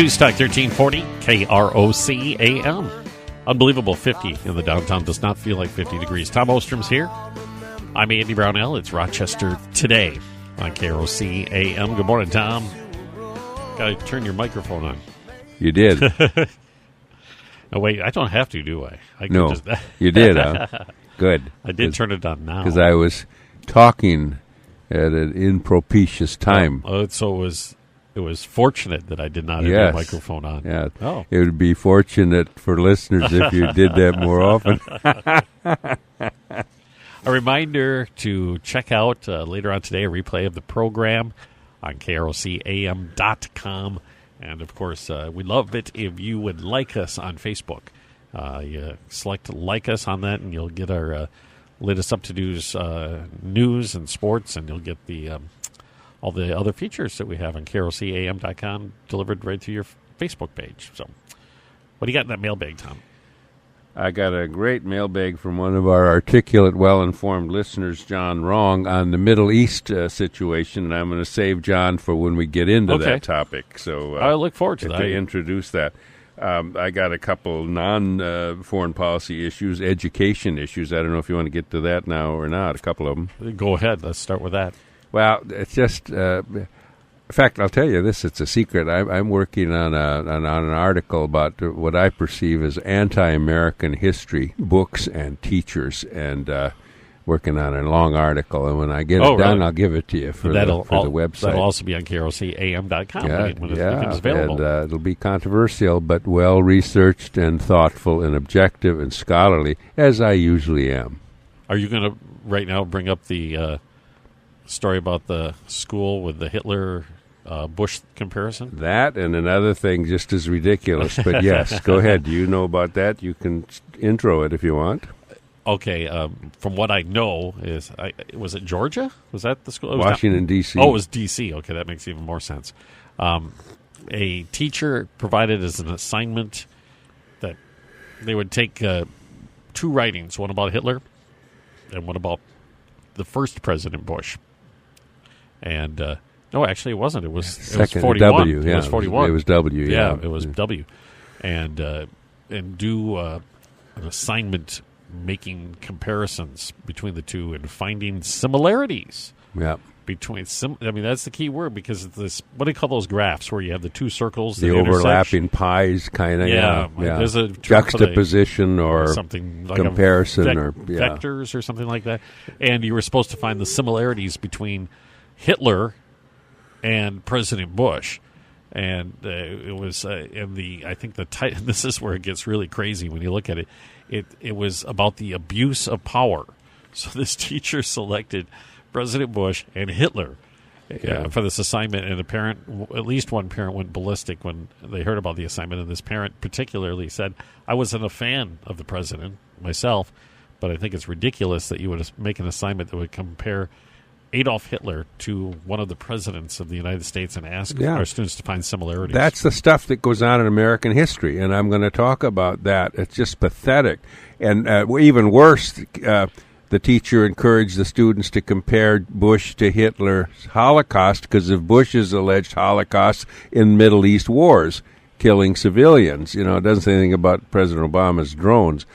News Talk 1340, KROC-AM. Unbelievable 50 in the downtown. Does not feel like 50 degrees. Tom Ostrom's here. I'm Andy Brownell. It's Rochester Today on KROC-AM. Good morning, Tom. Got to turn your microphone on. You did. No, wait, I don't have to, do I? No, you did, huh? Good. I did turn it on now. Because I was talking at an impropitious time. So it was fortunate that I did not have the microphone on. Yeah. Oh. It would be fortunate for listeners if you did that more often. A reminder to check out later on today a replay of the program on KROC-AM.com. And, of course, we'd love it if you would like us on Facebook. You select like us on that, and you'll get our latest up-to-news news and sports, and you'll get the all the other features that we have on KROC-AM.com delivered right to your Facebook page. So what do you got in that mailbag, Tom? I got a great mailbag from one of our articulate, well-informed listeners, John Wrong, on the Middle East situation, and I'm going to save John for when we get into that topic. So I look forward to that. To introduce that. I got a couple non-foreign policy issues, education issues. I don't know if you want to get to that now or not, a couple of them. Go ahead. Let's start with that. Well, it's just, in fact, I'll tell you this, it's a secret. I'm working on an article about what I perceive as anti-American history, books and teachers, and working on a long article. And when I get it done, I'll give it to you for the website. That'll also be on KROC-AM.com when it becomes available. And it'll be controversial, but well-researched and thoughtful and objective and scholarly, as I usually am. Are you going to right now bring up the story about the school with the Hitler-Bush comparison? That and another thing just as ridiculous, but yes, go ahead. Do you know about that? You can intro it if you want. Okay, from what I know is, was it Georgia? Was that the school? Washington, D.C. Oh, it was D.C. Okay, that makes even more sense. A teacher provided as an assignment that they would take two writings, one about Hitler and one about the first President Bush. And no, actually, it wasn't. It was 41. W, yeah. It was 41. It was W. Yeah, it was W. And do an assignment making comparisons between the two and finding similarities. Yeah. Between that's the key word, because it's this. What do you call those graphs where you have the two circles? The overlapping pies, kind of. Yeah. There's a juxtaposition or something like comparison vectors or something like that. And you were supposed to find the similarities between Hitler and President Bush, and it was I think the title. This is where it gets really crazy when you look at it. It was about the abuse of power. So this teacher selected President Bush and Hitler for this assignment, and at least one parent went ballistic when they heard about the assignment, and this parent particularly said, I wasn't a fan of the president myself, but I think it's ridiculous that you would make an assignment that would compare Adolf Hitler to one of the presidents of the United States and ask our students to find similarities. That's the stuff that goes on in American history, and I'm going to talk about that. It's just pathetic. And even worse, the teacher encouraged the students to compare Bush to Hitler's Holocaust because of Bush's alleged Holocaust in Middle East wars, killing civilians. You know, it doesn't say anything about President Obama's drones.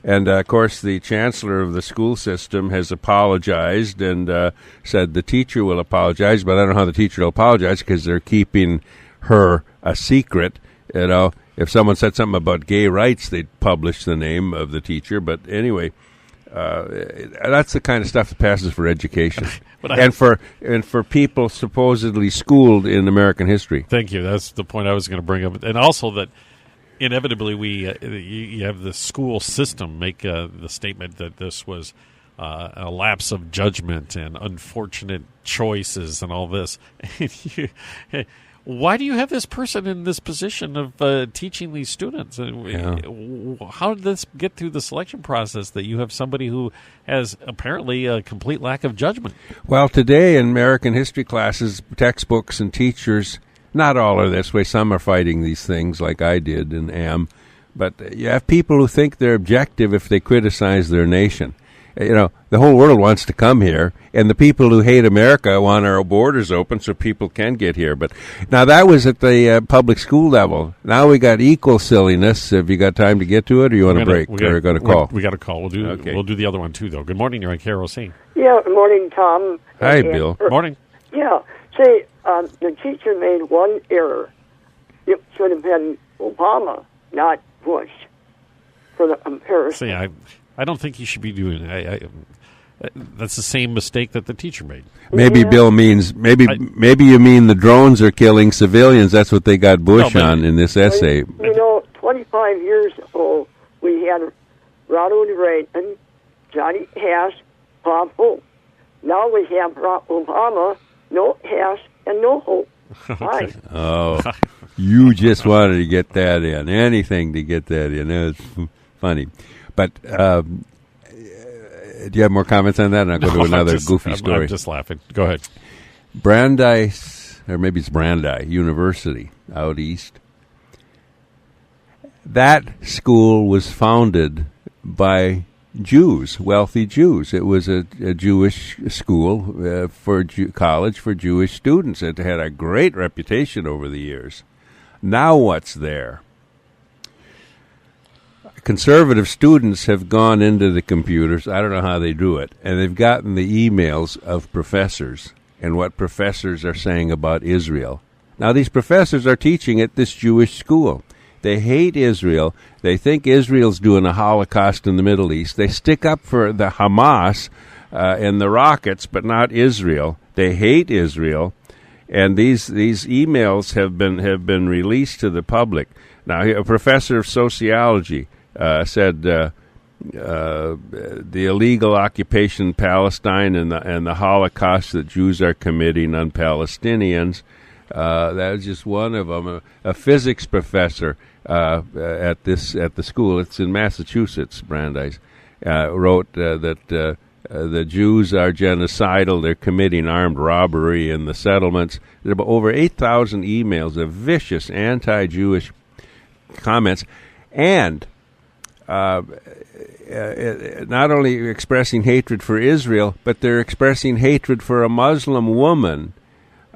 And, of course, the chancellor of the school system has apologized and said the teacher will apologize, but I don't know how the teacher will apologize because they're keeping her a secret. You know, if someone said something about gay rights, they'd publish the name of the teacher. But anyway, that's the kind of stuff that passes for education and for people supposedly schooled in American history. Thank you. That's the point I was going to bring up. And also that inevitably you have the school system make the statement that this was a lapse of judgment and unfortunate choices and all this. Why do you have this person in this position of teaching these students? How did this get through the selection process that you have somebody who has apparently a complete lack of judgment? Well, today in American history classes, textbooks and teachers, not all are this way. Some are fighting these things like I did and am. But you have people who think they're objective if they criticize their nation. the whole world wants to come here, and the people who hate America want our borders open so people can get here. But now that was at the public school level. Now we got equal silliness. Have you got time to get to it, or you want to break? Or are going to call? We got a call. We'll do the other one too, though. Good morning. You're on KROC. Yeah. Good morning, Tom. Hi, Bill. Morning. Yeah. Say, the teacher made one error. It should have been Obama, not Bush, for the comparison. See, I don't think you should be doing it. That's the same mistake that the teacher made. Maybe Bill means maybe you mean the drones are killing civilians. That's what they got Bush on in this essay. 25 years ago, we had Ronald Reagan, Johnny Haas, Bob Hope. Now we have Obama, no Haas, and no Hope. Why? Oh, you just wanted to get that in. Anything to get that in. It's funny. But do you have more comments on that? And I'll go to another goofy story. I'm just laughing. Go ahead. Brandeis, or maybe it's Brandeis University out east. That school was founded by Jews, wealthy Jews. It was a Jewish school college for Jewish students. It had a great reputation over the years. Now what's there? Conservative students have gone into the computers. I don't know how they do it. And they've gotten the emails of professors and what professors are saying about Israel. Now, these professors are teaching at this Jewish school. They hate Israel. They think Israel's doing a Holocaust in the Middle East. They stick up for the Hamas and the rockets, but not Israel. They hate Israel. And these emails have been released to the public. Now, a professor of sociology said the illegal occupation of Palestine and the Holocaust that Jews are committing on Palestinians. That was just one of them. A physics professor at the school. It's in Massachusetts, Brandeis. Wrote that the Jews are genocidal. They're committing armed robbery in the settlements. There are over 8,000 emails of vicious anti-Jewish comments, and not only expressing hatred for Israel, but they're expressing hatred for a Muslim woman,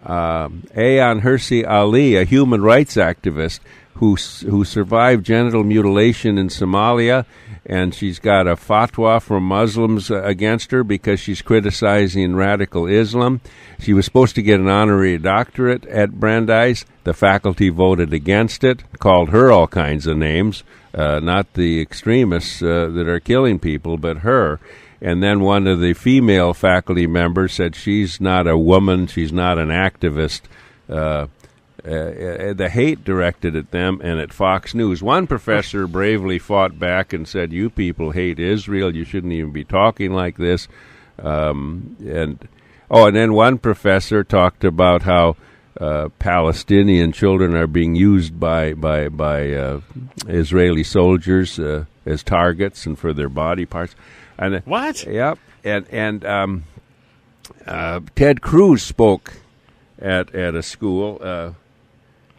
Ayaan Hirsi Ali, a human rights activist who survived genital mutilation in Somalia, and she's got a fatwa from Muslims against her because she's criticizing radical Islam. She was supposed to get an honorary doctorate at Brandeis. The faculty voted against it, called her all kinds of names, not the extremists that are killing people, but her. And then one of the female faculty members said she's not a woman, she's not an activist. The hate directed at them and at Fox News. One professor bravely fought back and said, "You people hate Israel. You shouldn't even be talking like this." And then one professor talked about how Palestinian children are being used by Israeli soldiers as targets and for their body parts. And what? Yep. And Ted Cruz spoke at a school.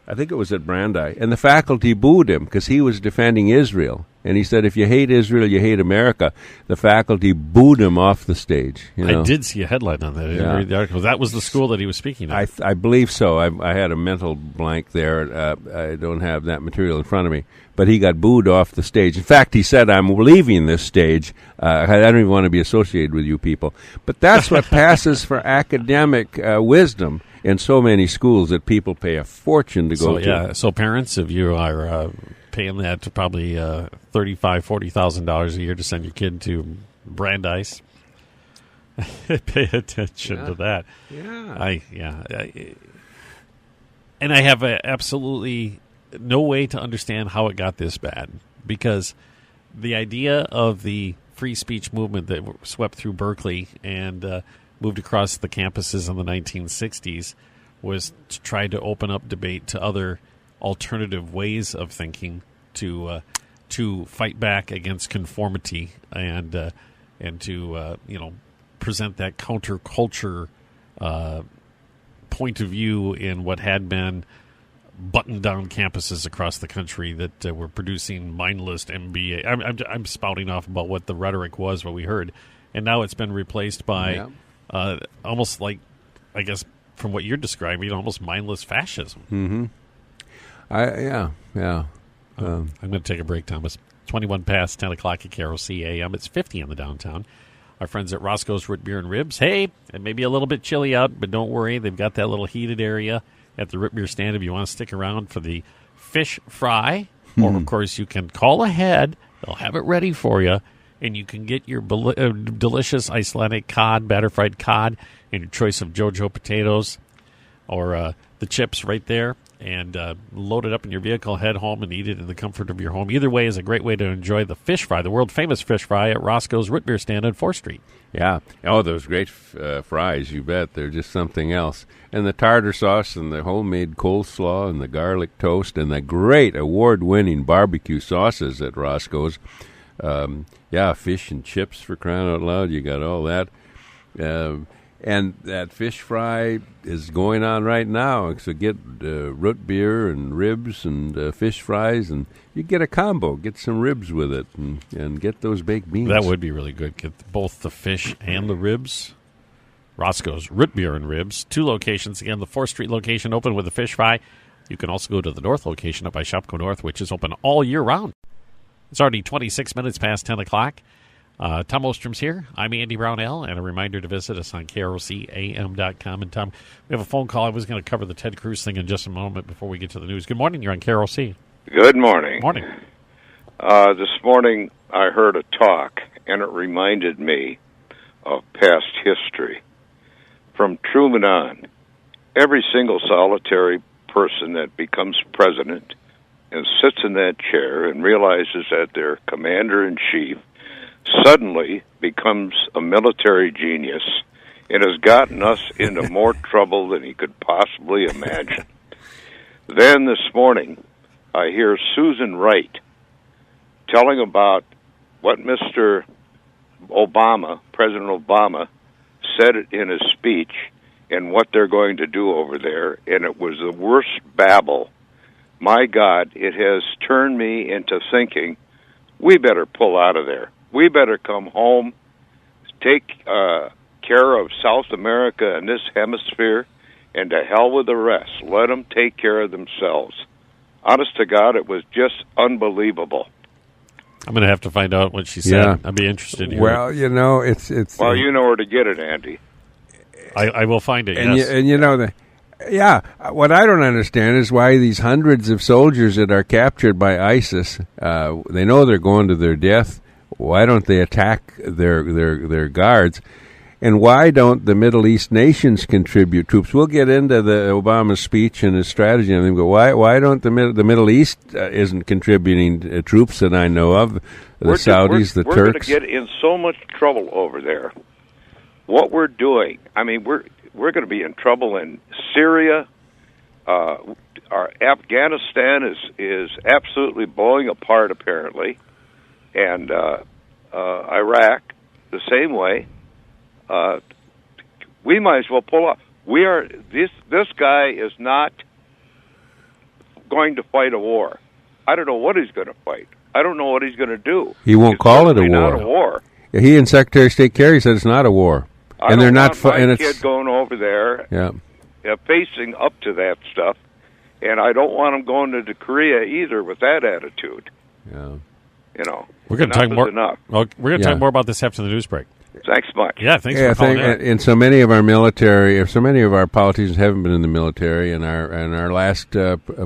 I think it was at Brandeis, and the faculty booed him because he was defending Israel. And he said, if you hate Israel, you hate America. The faculty booed him off the stage. I did see a headline on that. I didn't read the article. That was the school that he was speaking at. I believe so. I had a mental blank there. I don't have that material in front of me. But he got booed off the stage. In fact, he said, I'm leaving this stage. I don't even want to be associated with you people. But that's what passes for academic wisdom in so many schools that people pay a fortune to go to. Yeah, so parents, if you are paying that to probably $35,000, $40,000 a year to send your kid to Brandeis, pay attention to that. Yeah. And I have absolutely no way to understand how it got this bad, because the idea of the free speech movement that swept through Berkeley and moved across the campuses in the 1960s was to try to open up debate to other alternative ways of thinking, to fight back against conformity and to present that counterculture point of view in what had been buttoned-down campuses across the country that were producing mindless MBA. I'm spouting off about what the rhetoric was, what we heard, and now it's been replaced by almost like, I guess, from what you're describing, almost mindless fascism. Mm-hmm. I'm going to take a break, Thomas. 21 past 10 o'clock at KROC-AM. It's 50 in the downtown. Our friends at Roscoe's Root Beer and Ribs. Hey, it may be a little bit chilly out, but don't worry. They've got that little heated area at the root beer stand if you want to stick around for the fish fry. Or, of course, you can call ahead. They'll have it ready for you. And you can get your delicious Icelandic cod, batter-fried cod, and your choice of JoJo potatoes or the chips right there. And load it up in your vehicle, head home, and eat it in the comfort of your home. Either way is a great way to enjoy the fish fry, the world-famous fish fry at Roscoe's Root Beer Stand on 4th Street. Yeah. Oh, those great fries, you bet. They're just something else. And the tartar sauce and the homemade coleslaw and the garlic toast and the great award-winning barbecue sauces at Roscoe's. Fish and chips, for crying out loud. You got all that. And that fish fry is going on right now. So get root beer and ribs and fish fries, and you get a combo. Get some ribs with it and get those baked beans. That would be really good. Get both the fish and the ribs. Roscoe's Root Beer and Ribs. 2 locations. Again, the 4th Street location open with the fish fry. You can also go to the North location up by Shopko North, which is open all year round. It's already 26 minutes past 10 o'clock. Tom Ostrom's here. I'm Andy Brownell, and a reminder to visit us on KROC-AM.com. And, Tom, we have a phone call. I was going to cover the Ted Cruz thing in just a moment before we get to the news. Good morning. You're on KROC. Good morning. Morning. This morning I heard a talk, and it reminded me of past history. From Truman on, every single solitary person that becomes president and sits in that chair and realizes that their commander-in-chief suddenly becomes a military genius and has gotten us into more trouble than he could possibly imagine. Then this morning, I hear Susan Wright telling about what Mr. Obama, President Obama, said in his speech and what they're going to do over there, and it was the worst babble. My God, it has turned me into thinking, we better pull out of there. We better come home, take care of South America and this hemisphere, and to hell with the rest. Let them take care of themselves. Honest to God, it was just unbelievable. I'm going to have to find out what she said. I'd be interested in hearing. Well, you know, it's. Well, you know where to get it, Andy. I will find it, and yes. What I don't understand is why these hundreds of soldiers that are captured by ISIS, they know they're going to their death. Why don't they attack their guards? And why don't the Middle East nations contribute troops? We'll get into the Obama speech and his strategy and everything, but why don't the Middle East isn't contributing troops that I know of? The Saudis, the Turks. We're going to get in so much trouble over there. What we're doing, I mean, we're going to be in trouble in Syria. Our Afghanistan is absolutely blowing apart, apparently, and Iraq the same way. We might as well pull off. This guy is not going to fight a war. I don't know what he's going to fight. I don't know what he's going to do. He won't call it a war. Not a war. He and Secretary of State Kerry said it's not a war. And they're not. My kid going over there, facing up to that stuff, and I don't want him going to Korea either with that attitude. Yeah. You know, we're going to talk more. Enough. Well, we're going to talk more about this after the news break. Thanks much. Yeah, thanks for calling in. And so many of our military, or so many of our politicians haven't been in the military, and our last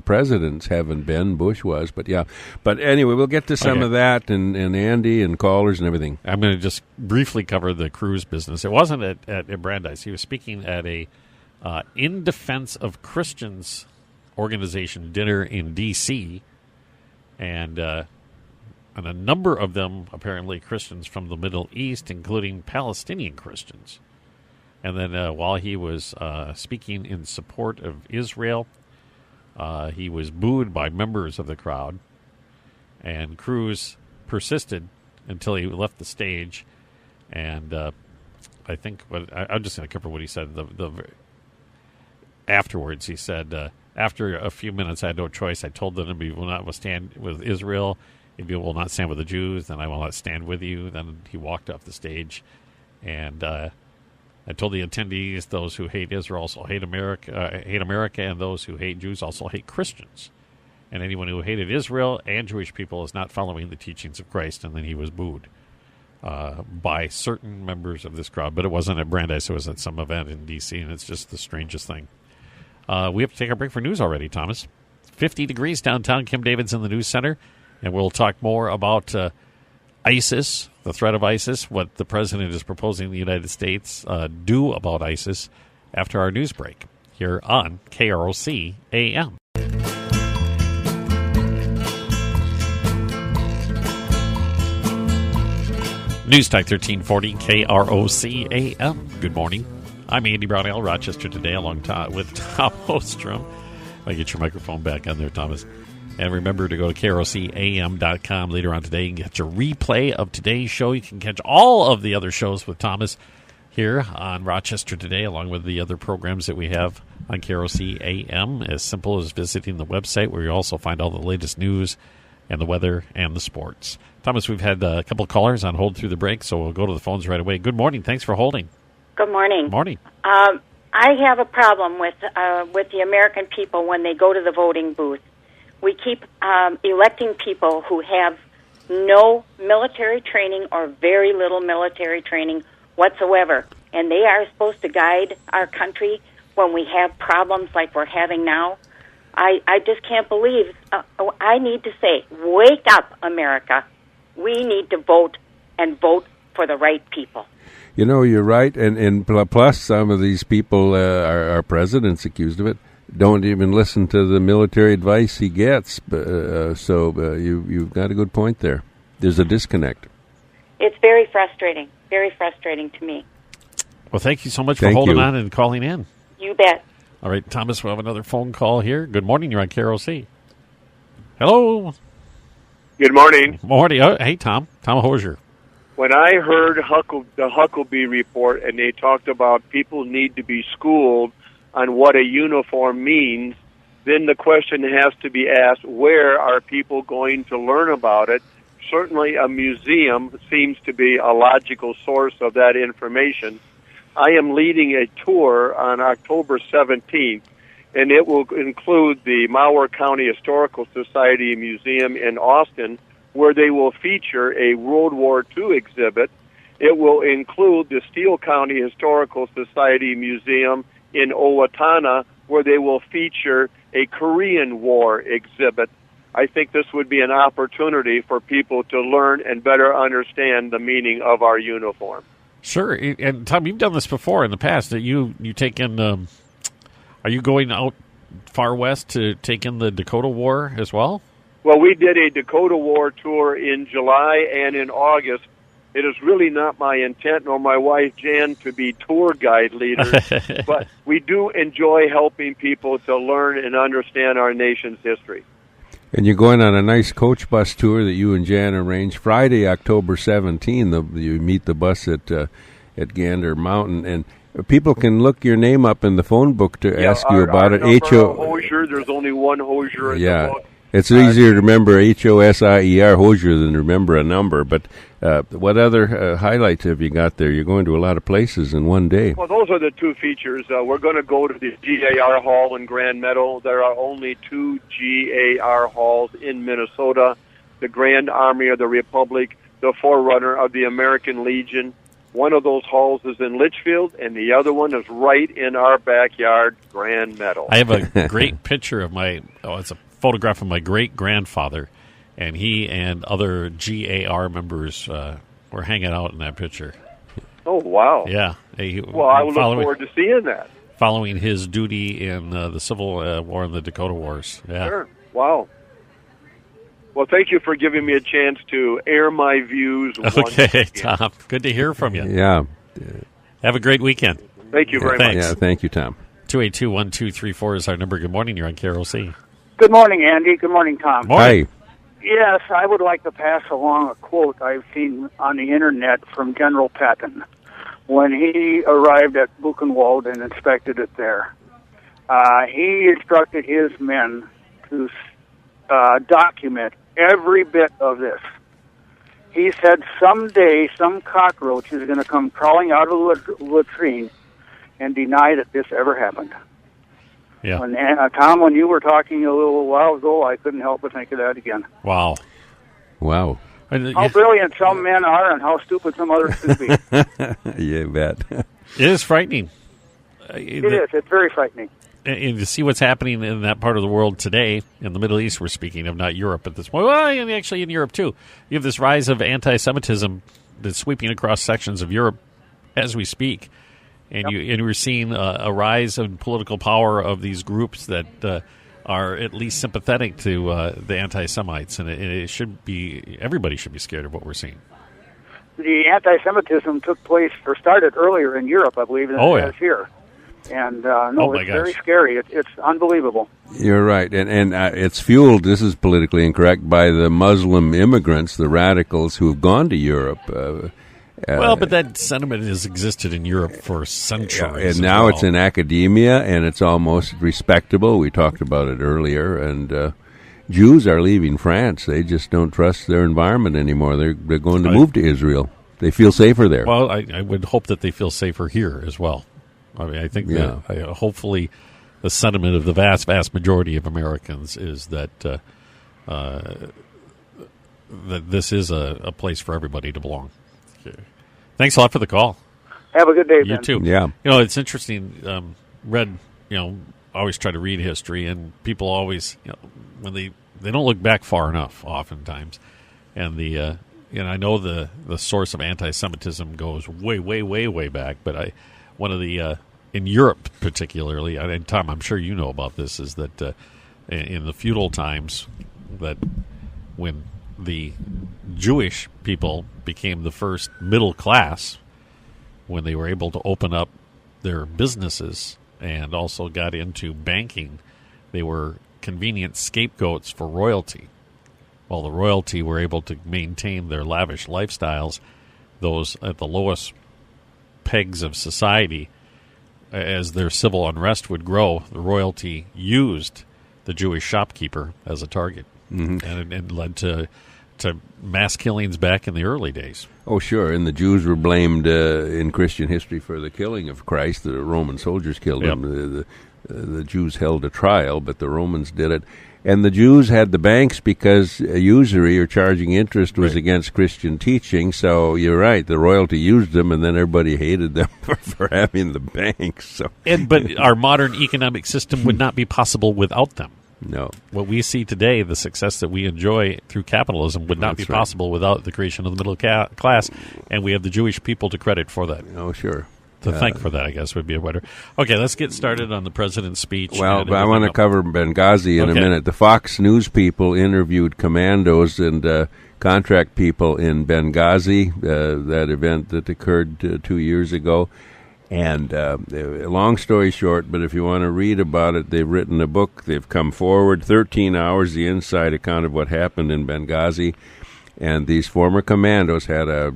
presidents haven't been. Bush was, but yeah. But anyway, we'll get to some of that, and Andy and callers and everything. I'm going to just briefly cover the Cruz business. It wasn't at Brandeis. He was speaking at a In Defense of Christians organization dinner in D.C., and a number of them, apparently Christians from the Middle East, including Palestinian Christians. And then while he was speaking in support of Israel, he was booed by members of the crowd. And Cruz persisted until he left the stage. And I think I'm just going to cover what he said. Afterwards, he said, after a few minutes, I had no choice. I told them we will not stand with Israel. If you will not stand with the Jews, then I will not stand with you. Then he walked off the stage. And I told the attendees, those who hate Israel also hate America, and those who hate Jews also hate Christians. And anyone who hated Israel and Jewish people is not following the teachings of Christ. And then he was booed by certain members of this crowd. But it wasn't at Brandeis. It was at some event in D.C., and it's just the strangest thing. We have to take a break for news already, Thomas. 50 degrees downtown. Kim David's in the news center. And we'll talk more about ISIS, the threat of ISIS, what the president is proposing the United States do about ISIS after our news break here on KROC-AM. News Type 1340 KROC-AM. Good morning. I'm Andy Brownell, Rochester Today, along with Tom Ostrom. I get your microphone back on there, Thomas. And remember to go to KROC-AM.com later on today and get your replay of today's show. You can catch all of the other shows with Thomas here on Rochester Today, along with the other programs that we have on KROC-AM, as simple as visiting the website, where you also find all the latest news and the weather and the sports. Thomas, we've had a couple of callers on hold through the break, so we'll go to the phones right away. Good morning. Thanks for holding. Good morning. Morning. I have a problem with the American people when they go to the voting booth. We keep electing people who have no military training or very little military training whatsoever, and they are supposed to guide our country when we have problems like we're having now. I just can't believe. I need to say, wake up, America. We need to vote and vote for the right people. You know, you're right, and plus some of these people, our president's accused of it, don't even listen to the military advice he gets. So you've got a good point there. There's a disconnect. It's very frustrating to me. Well, thank you so much for holding on and calling in. You bet. All right, Thomas, we'll have another phone call here. Good morning. You're on KROC. Hello. Good morning. Morning. Oh, hey, Tom. Tom Hosier. When I heard the Huckabee report and they talked about people need to be schooled on what a uniform means, then the question has to be asked, where are people going to learn about it? Certainly a museum seems to be a logical source of that information. I am leading a tour on October 17th, and it will include the Mower County Historical Society Museum in Austin, where they will feature a World War II exhibit. It will include the Steele County Historical Society Museum in Owatonna, where they will feature a Korean War exhibit. I think this would be an opportunity for people to learn and better understand the meaning of our uniform. Sure. And, Tom, you've done this before in the past. That you take in, are you going out far west to take in the Dakota War as well? Well, we did a Dakota War tour in July and in August. It is really not my intent nor my wife, Jan, to be tour guide leaders, but we do enjoy helping people to learn and understand our nation's history. And you're going on a nice coach bus tour that you and Jan arranged Friday, October 17. You meet the bus at Gander Mountain, and people can look your name up in the phone book to ask you about it. Hosier, there's only one Hosier in the book. It's easier to remember Hosier, Hosier, than to remember a number. But what other highlights have you got there? You're going to a lot of places in one day. Well, those are the two features. We're going to go to the GAR Hall in Grand Meadow. There are only two GAR halls in Minnesota, the Grand Army of the Republic, the forerunner of the American Legion. One of those halls is in Litchfield, and the other one is right in our backyard, Grand Meadow. I have a great picture of it's a photograph of my great-grandfather, and he and other GAR members were hanging out in that picture. Oh, wow. Yeah. Well, I will look forward to seeing that. Following his duty in the Civil War and the Dakota Wars. Yeah. Sure. Wow. Well, thank you for giving me a chance to air my views. Okay, Tom. Good to hear from you. Yeah. Have a great weekend. Thank you very much. Yeah, thank you, Tom. 282-1234 is our number. Good morning. You're on KROC. Good morning, Andy. Good morning, Tom. Hi. Yes, I would like to pass along a quote I've seen on the Internet from General Patton when he arrived at Buchenwald and inspected it there. He instructed his men to document every bit of this. He said someday some cockroach is going to come crawling out of the latrine and deny that this ever happened. Yeah. Tom, when you were talking a little while ago, I couldn't help but think of that again. Wow. How brilliant some men are and how stupid some others could be. You bet. It is frightening. It is. It's very frightening. And to see what's happening in that part of the world today, in the Middle East we're speaking of, not Europe at this point. Well, and actually in Europe too. You have this rise of anti-Semitism that's sweeping across sections of Europe as we speak. And we're seeing a rise in political power of these groups that are at least sympathetic to the anti-Semites. And it should be, everybody should be scared of what we're seeing. The anti-Semitism started earlier in Europe, I believe, than it has here. And it's very scary. It's unbelievable. You're right, and it's fueled. This is politically incorrect by the Muslim immigrants, the radicals who have gone to Europe. But that sentiment has existed in Europe for centuries. And now it's in academia, and it's almost respectable. We talked about it earlier, and Jews are leaving France. They just don't trust their environment anymore. They're going to move to Israel. They feel safer there. Well, I would hope that they feel safer here as well. I mean, I think that hopefully the sentiment of the vast, vast majority of Americans is that that this is a place for everybody to belong. Okay. Thanks a lot for the call. Have a good day, You Ben. too. Yeah. It's interesting. Always try to read history, and people always, when they don't look back far enough, oftentimes, and I know the source of anti-Semitism goes way, way, way, way back, but one of the in Europe particularly, and Tom, I'm sure you know about this, is that in the feudal times, that when the Jewish people became the first middle class, when they were able to open up their businesses and also got into banking, they were convenient scapegoats for royalty. While the royalty were able to maintain their lavish lifestyles, those at the lowest pegs of society, as their civil unrest would grow, the royalty used the Jewish shopkeeper as a target, and it led to mass killings back in the early days. Oh, sure, and the Jews were blamed in Christian history for the killing of Christ. The Roman soldiers killed him. The Jews held a trial, but the Romans did it. And the Jews had the banks because usury or charging interest was against Christian teaching. So you're right, the royalty used them, and then everybody hated them for having the banks. So. But our modern economic system would not be possible without them. No. What we see today, the success that we enjoy through capitalism, would not be possible without the creation of the middle class, and we have the Jewish people to credit for that. Oh, sure. To thank for that, I guess, would be a better. Okay, let's get started on the president's speech. Well, I want to cover Benghazi in a minute. The Fox News people interviewed commandos and contract people in Benghazi, that event that occurred 2 years ago. And long story short, but if you want to read about it, they've written a book. They've come forward, 13 hours, the inside account of what happened in Benghazi. And these former commandos had a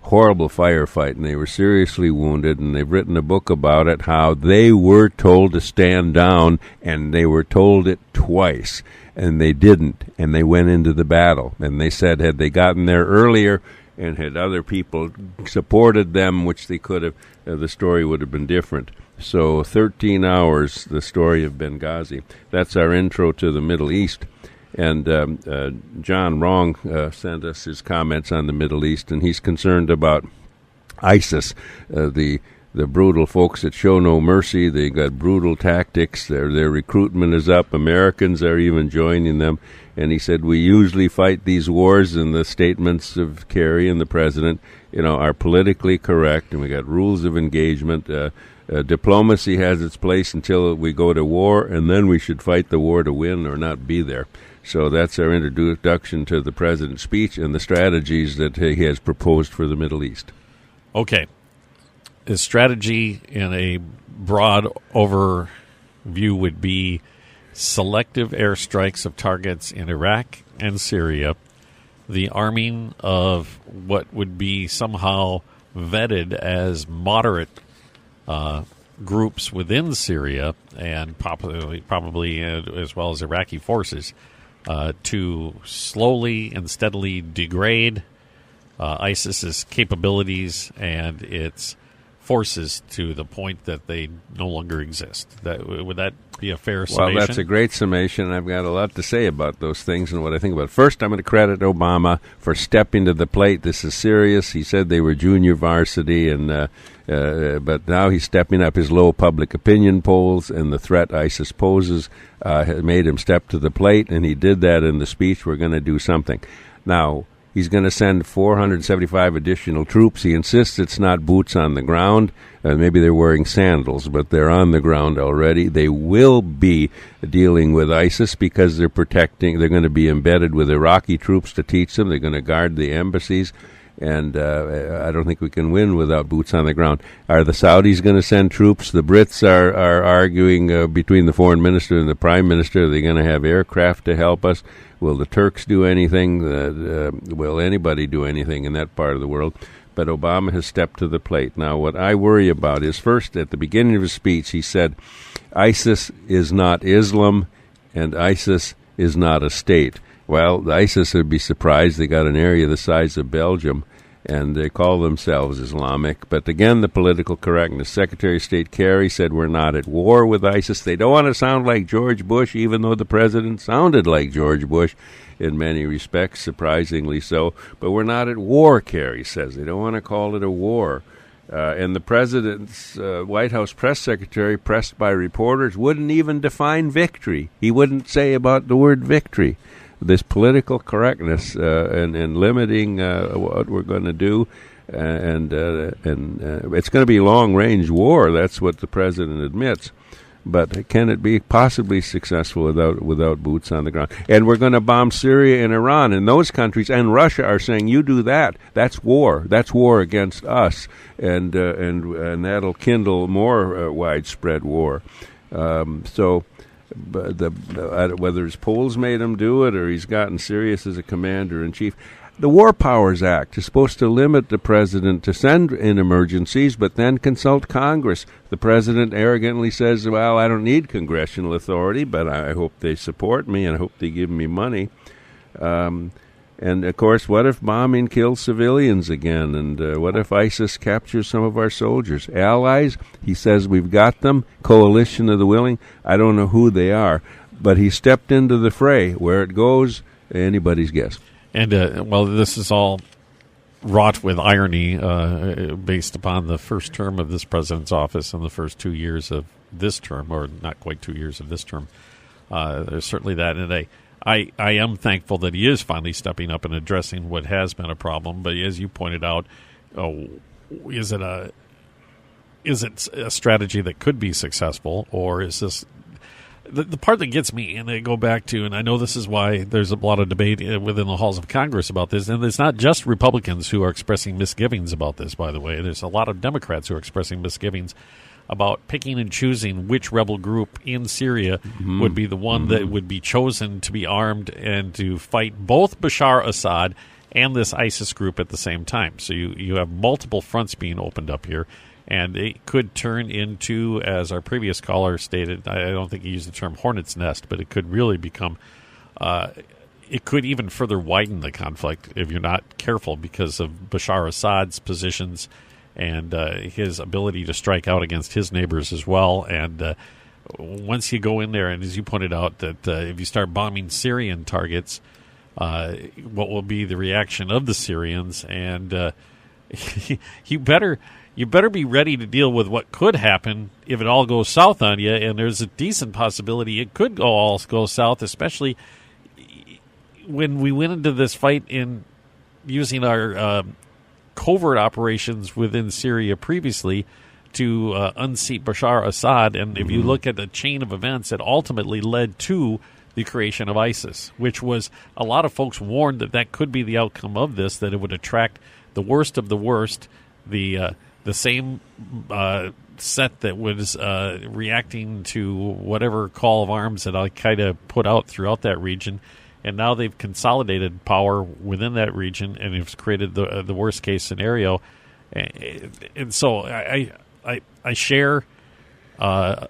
horrible firefight, and they were seriously wounded, and they've written a book about it, how they were told to stand down, and they were told it twice, and they didn't, and they went into the battle. And they said had they gotten there earlier and had other people supported them, which they could have, the story would have been different. So 13 hours, the story of Benghazi. That's our intro to the Middle East. And John Wrong sent us his comments on the Middle East, and he's concerned about ISIS, the brutal folks that show no mercy. They got brutal tactics. Their recruitment is up. Americans are even joining them. And he said, we usually fight these wars, and the statements of Kerry and the president, are politically correct, and we got rules of engagement. Diplomacy has its place until we go to war, and then we should fight the war to win or not be there. So that's our introduction to the president's speech and the strategies that he has proposed for the Middle East. Okay. His strategy in a broad overview would be selective airstrikes of targets in Iraq and Syria, the arming of what would be somehow vetted as moderate groups within Syria and probably as well as Iraqi forces to slowly and steadily degrade ISIS's capabilities and its forces to the point that they no longer exist. Would that be a fair summation? Well, that's a great summation. I've got a lot to say about those things and what I think about it. First, I'm going to credit Obama for stepping to the plate. This is serious. He said they were junior varsity, and but now he's stepping up. His low public opinion polls and the threat ISIS poses has made him step to the plate, and he did that in the speech. We're going to do something. Now, he's going to send 475 additional troops. He insists it's not boots on the ground. Maybe they're wearing sandals, but they're on the ground already. They will be dealing with ISIS because they're protecting. They're going to be embedded with Iraqi troops to teach them. They're going to guard the embassies. And I don't think we can win without boots on the ground. Are the Saudis going to send troops? The Brits are arguing between the foreign minister and the prime minister. Are they going to have aircraft to help us? Will the Turks do anything? Will anybody do anything in that part of the world? But Obama has stepped to the plate. Now, what I worry about is, first, at the beginning of his speech, he said, ISIS is not Islam and ISIS is not a state. Well, the ISIS would be surprised. They got an area the size of Belgium, and they call themselves Islamic. But again, the political correctness. Secretary of State Kerry said we're not at war with ISIS. They don't want to sound like George Bush, even though the president sounded like George Bush in many respects, surprisingly so. But we're not at war, Kerry says. They don't want to call it a war. And the president's White House press secretary, pressed by reporters, wouldn't even define victory. He wouldn't say about the word victory. This political correctness and limiting what we're going to do, and it's going to be long-range war. That's what the president admits. But can it be possibly successful without boots on the ground? And we're going to bomb Syria and Iran, and those countries and Russia are saying, "You do that. That's war. That's war against us," and that'll kindle more widespread war. But whether his polls made him do it or he's gotten serious as a commander-in-chief, the War Powers Act is supposed to limit the president to send in emergencies, but then consult Congress. The president arrogantly says, well, I don't need congressional authority, but I hope they support me and I hope they give me money. And, of course, what if bombing kills civilians again? And what if ISIS captures some of our soldiers? Allies, he says we've got them. Coalition of the willing, I don't know who they are. But he stepped into the fray. Where it goes, anybody's guess. And, this is all wrought with irony based upon the first term of this president's office and the first 2 years of this term, or not quite 2 years of this term. There's certainly that. And I am thankful that he is finally stepping up and addressing what has been a problem. But as you pointed out, is it a strategy that could be successful, or is this the part that gets me? And I go back to, and I know this is why there's a lot of debate within the halls of Congress about this, and it's not just Republicans who are expressing misgivings about this, by the way. There's a lot of Democrats who are expressing misgivings about picking and choosing which rebel group in Syria would be the one that would be chosen to be armed and to fight both Bashar Assad and this ISIS group at the same time. So you have multiple fronts being opened up here, and it could turn into, as our previous caller stated, I don't think he used the term hornet's nest, but it could really become, it could even further widen the conflict if you're not careful because of Bashar Assad's positions and his ability to strike out against his neighbors as well. And once you go in there, and as you pointed out, that if you start bombing Syrian targets, what will be the reaction of the Syrians? And you better be ready to deal with what could happen if it all goes south on you. And there's a decent possibility it could all go south, especially when we went into this fight in using our covert operations within Syria previously to unseat Bashar Assad. And if you look at the chain of events, it ultimately led to the creation of ISIS, which was, a lot of folks warned that could be the outcome of this, that it would attract the worst of the worst, the same set that was reacting to whatever call of arms that Al-Qaeda put out throughout that region. And now they've consolidated power within that region, and it's created the worst case scenario. And so I share, I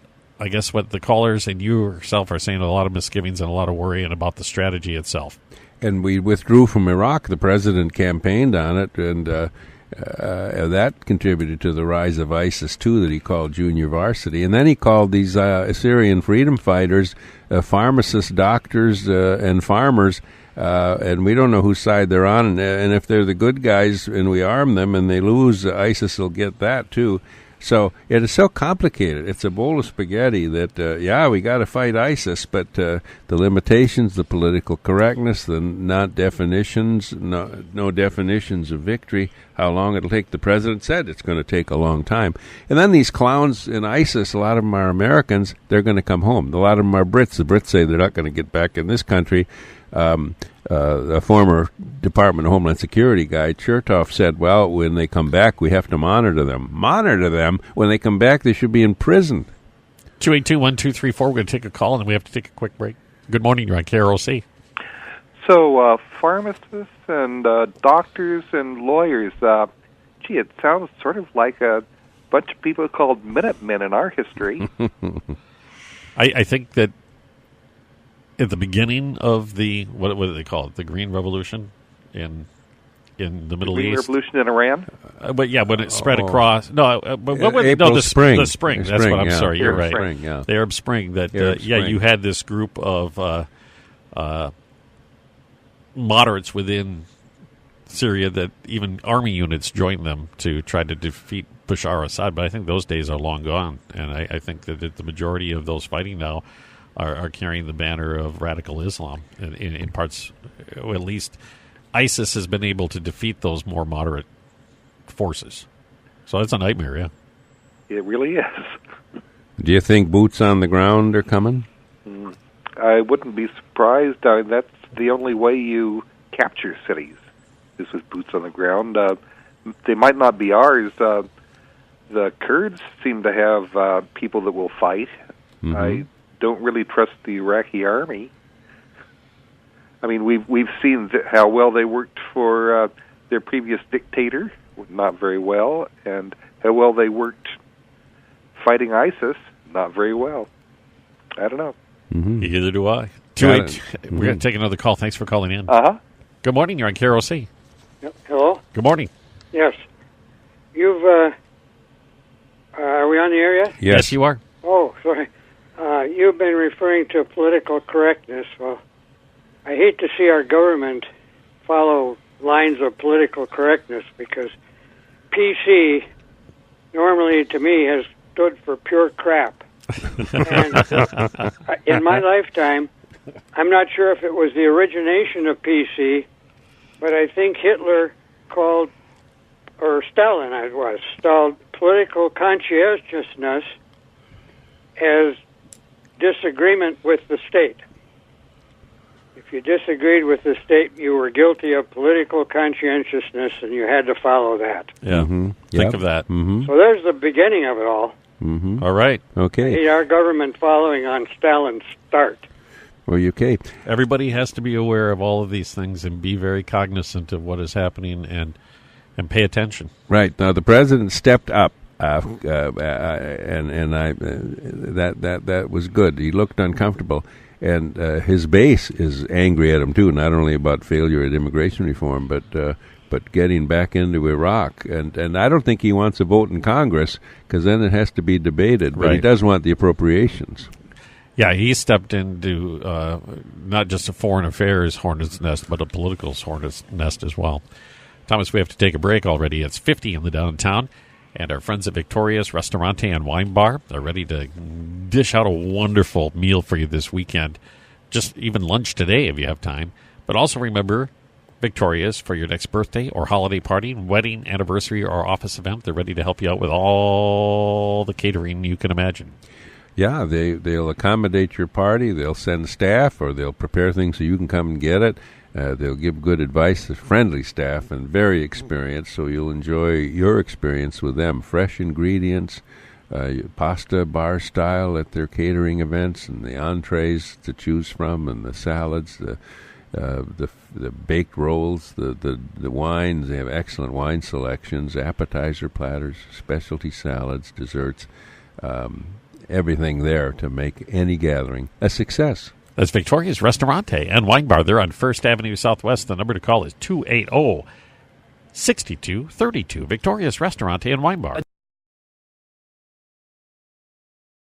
guess, what the callers and you yourself are saying, a lot of misgivings and a lot of worry and about the strategy itself. And we withdrew from Iraq. The president campaigned on it, and that contributed to the rise of ISIS, too, that he called junior varsity. And then he called these Syrian freedom fighters pharmacists, doctors, and farmers, and we don't know whose side they're on. And if they're the good guys and we arm them and they lose, ISIS will get that, too. So it is so complicated. It's a bowl of spaghetti that, we got to fight ISIS, but the limitations, the political correctness, the no definitions of victory, how long it'll take. The president said it's going to take a long time. And then these clowns in ISIS, a lot of them are Americans, they're going to come home. A lot of them are Brits. The Brits say they're not going to get back in this country. A former Department of Homeland Security guy, Chertoff, said, well, when they come back, we have to monitor them. Monitor them? When they come back, they should be in prison. 282-1234, we're going to take a call, and then we have to take a quick break. Good morning, you're on KROC. So, pharmacists and doctors and lawyers, it sounds sort of like a bunch of people called Minutemen in our history. I think that at the beginning of the, what do they call it, the Green Revolution in the Middle Green East. Revolution in Iran? But yeah, when it spread across. No, but what was the spring. The spring. That's what I'm sorry. You're right. Spring, yeah. The Arab Spring. That Spring. You had this group of moderates within Syria that even army units joined them to try to defeat Bashar Assad. But I think those days are long gone, and I think that the majority of those fighting now are carrying the banner of radical Islam in parts, or at least ISIS has been able to defeat those more moderate forces. So it's a nightmare, yeah. It really is. Do you think boots on the ground are coming? I wouldn't be surprised. That's the only way you capture cities, is with boots on the ground. They might not be ours. The Kurds seem to have people that will fight. Mm-hmm. I don't really trust the Iraqi army. I mean, we've seen how well they worked for their previous dictator, not very well, and how well they worked fighting ISIS, not very well. I don't know. Mm-hmm. Either do I. We're going to take another call. Thanks for calling in. Good morning. You're on KROC. Yep. Hello? Good morning. Yes. You've, are we on the air yet? Yes, you are. Oh, sorry. You've been referring to political correctness. Well, I hate to see our government follow lines of political correctness, because PC normally, to me, has stood for pure crap. And in my lifetime, I'm not sure if it was the origination of PC, but I think Hitler called, or Stalin stalled political conscientiousness as disagreement with the state. If you disagreed with the state, you were guilty of political conscientiousness, and you had to follow that. Yeah, think of that. Mm-hmm. So there's the beginning of it all. Mm-hmm. All right. Okay. Our government following on Stalin's start. Well, okay. Everybody has to be aware of all of these things and be very cognizant of what is happening and pay attention. Right. Now, the president stepped up, and that was good. He looked uncomfortable. And his base is angry at him, too, not only about failure at immigration reform, but getting back into Iraq. And I don't think he wants a vote in Congress, because then it has to be debated. But he does want the appropriations. Yeah, he stepped into not just a foreign affairs hornet's nest, but a political hornet's nest as well. Thomas, we have to take a break already. It's 50 in the downtown. And our friends at Victoria's Restaurante and Wine Bar are ready to dish out a wonderful meal for you this weekend. Just even lunch today if you have time. But also remember, Victoria's for your next birthday or holiday party, wedding, anniversary, or office event. They're ready to help you out with all the catering you can imagine. Yeah, they'll accommodate your party. They'll send staff, or they'll prepare things so you can come and get it. They'll give good advice to friendly staff and very experienced, so you'll enjoy your experience with them. Fresh ingredients, pasta bar style at their catering events, and the entrees to choose from, and the salads, the baked rolls, the wines. They have excellent wine selections, appetizer platters, specialty salads, desserts, everything there to make any gathering a success. That's Victoria's Restaurante and Wine Bar. They're on First Avenue Southwest. The number to call is 280-6232. Victoria's Restaurante and Wine Bar.